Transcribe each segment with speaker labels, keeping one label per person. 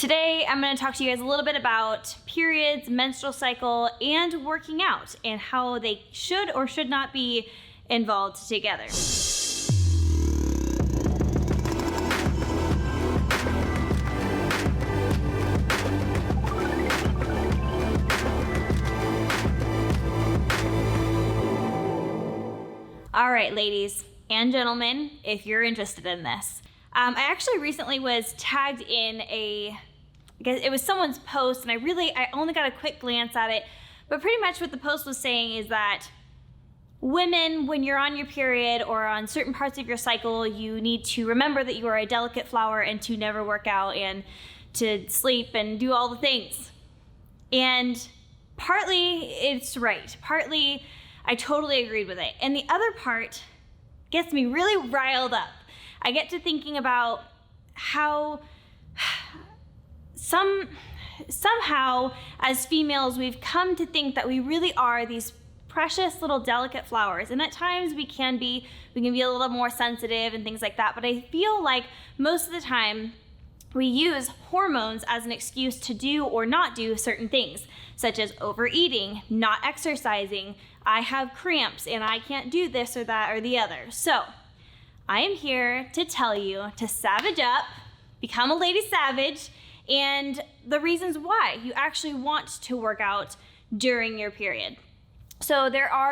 Speaker 1: Today, I'm going to talk to you guys a little bit about periods, menstrual cycle, and working out, and how they should or should not be involved together. All right, ladies and gentlemen, if you're interested in this. I actually recently was tagged in it was someone's post, and I only got a quick glance at it, but pretty much what the post was saying is that women, when you're on your period or on certain parts of your cycle, you need to remember that you are a delicate flower and to never work out and to sleep and do all the things. And partly it's right. Partly I totally agreed with it. And the other part gets me really riled up. I get to thinking about how somehow as females we've come to think that we really are these precious little delicate flowers, and at times we can be a little more sensitive and things like that, but I feel like most of the time we use hormones as an excuse to do or not do certain things, such as overeating, not exercising, I have cramps and I can't do this or that or the other. So I am here to tell you to savage up, become a lady savage, and the reasons why you actually want to work out during your period. So there's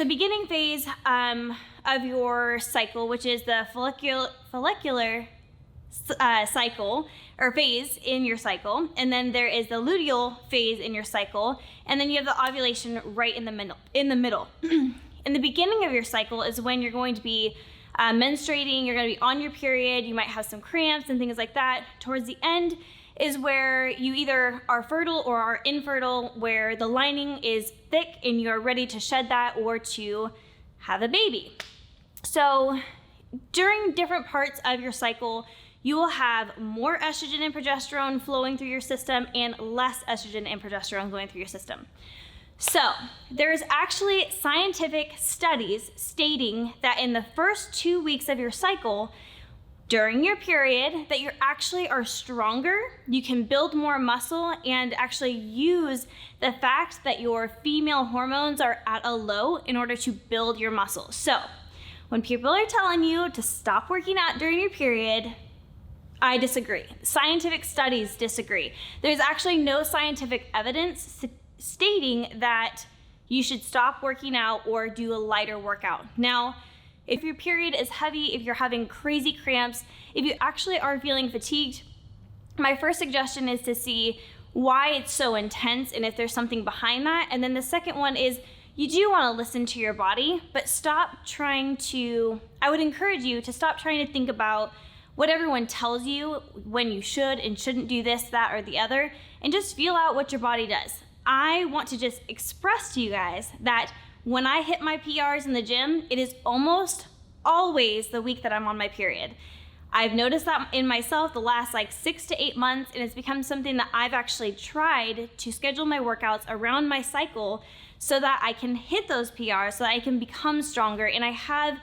Speaker 1: a beginning phase of your cycle, which is the follicular cycle or phase in your cycle, and then there is the luteal phase in your cycle, and then you have the ovulation right in the middle. In the beginning of your cycle is when you're going to be menstruating, you're going to be on your period, you might have some cramps and things like that. Towards the end is where you either are fertile or are infertile, where the lining is thick and you're ready to shed that or to have a baby. So during different parts of your cycle, you will have more estrogen and progesterone flowing through your system and less estrogen and progesterone going through your system. So there's actually scientific studies stating that in the first 2 weeks of your cycle, during your period, that you actually are stronger, you can build more muscle, and actually use the fact that your female hormones are at a low in order to build your muscle. So when people are telling you to stop working out during your period, I disagree. Scientific studies disagree. There's actually no scientific evidence stating that you should stop working out or do a lighter workout. Now, if your period is heavy, if you're having crazy cramps, if you actually are feeling fatigued, my first suggestion is to see why it's so intense and if there's something behind that. And then the second one is you do want to listen to your body, but I would encourage you to stop trying to think about what everyone tells you when you should and shouldn't do this, that, or the other, and just feel out what your body does. I want to just express to you guys that when I hit my PRs in the gym, it is almost always the week that I'm on my period. I've noticed that in myself the last 6 to 8 months, and it's become something that I've actually tried to schedule my workouts around my cycle so that I can hit those PRs, so that I can become stronger. And I have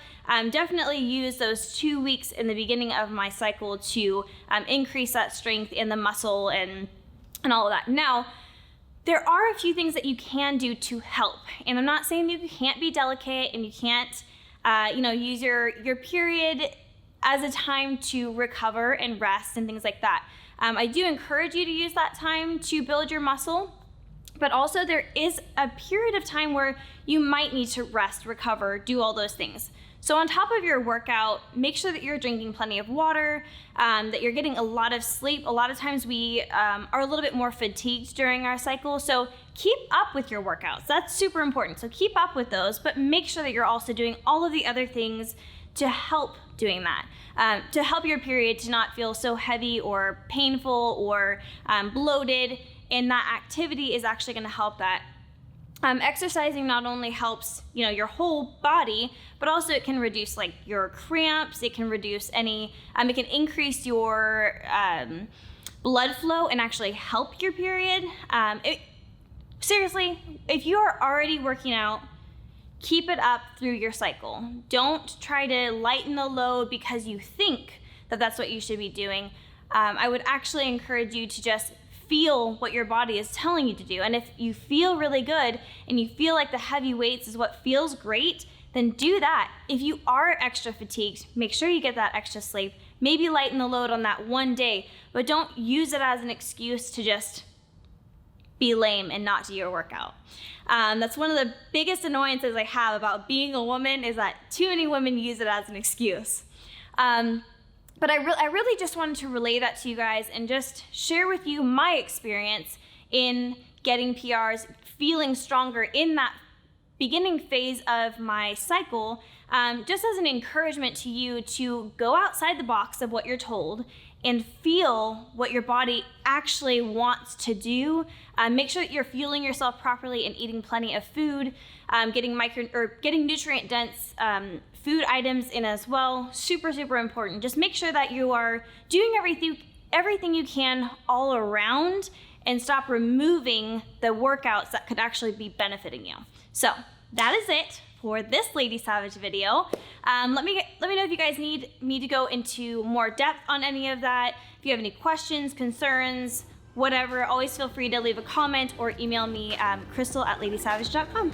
Speaker 1: definitely used those 2 weeks in the beginning of my cycle to increase that strength in the muscle and all of that. Now, there are a few things that you can do to help. And I'm not saying you can't be delicate and you can't use your period as a time to recover and rest and things like that. I do encourage you to use that time to build your muscle, but also there is a period of time where you might need to rest, recover, do all those things. So on top of your workout, make sure that you're drinking plenty of water, that you're getting a lot of sleep. A lot of times we are a little bit more fatigued during our cycle, so keep up with your workouts. That's super important. So keep up with those, but make sure that you're also doing all of the other things to help doing that, to help your period to not feel so heavy or painful or bloated, and that activity is actually going to help that. Exercising not only helps, your whole body, but also it can reduce your cramps. It can reduce it can increase your blood flow and actually help your period. Seriously, if you are already working out, keep it up through your cycle. Don't try to lighten the load because you think that that's what you should be doing. I would actually encourage you to just feel what your body is telling you to do. And if you feel really good and you feel like the heavy weights is what feels great, then do that. If you are extra fatigued, make sure you get that extra sleep. Maybe lighten the load on that one day, but don't use it as an excuse to just be lame and not do your workout. That's one of the biggest annoyances I have about being a woman, is that too many women use it as an excuse. But I really just wanted to relay that to you guys and just share with you my experience in getting PRs, feeling stronger in that beginning phase of my cycle, just as an encouragement to you to go outside the box of what you're told and feel what your body actually wants to do. Make sure that you're fueling yourself properly and eating plenty of food, getting nutrient dense food items in as well. Super, super important. Just make sure that you are doing everything you can all around, and stop removing the workouts that could actually be benefiting you. So that is it for this Lady Savage video. Let me know if you guys need me to go into more depth on any of that. If you have any questions, concerns, whatever, always feel free to leave a comment or email me, crystal@ladysavage.com.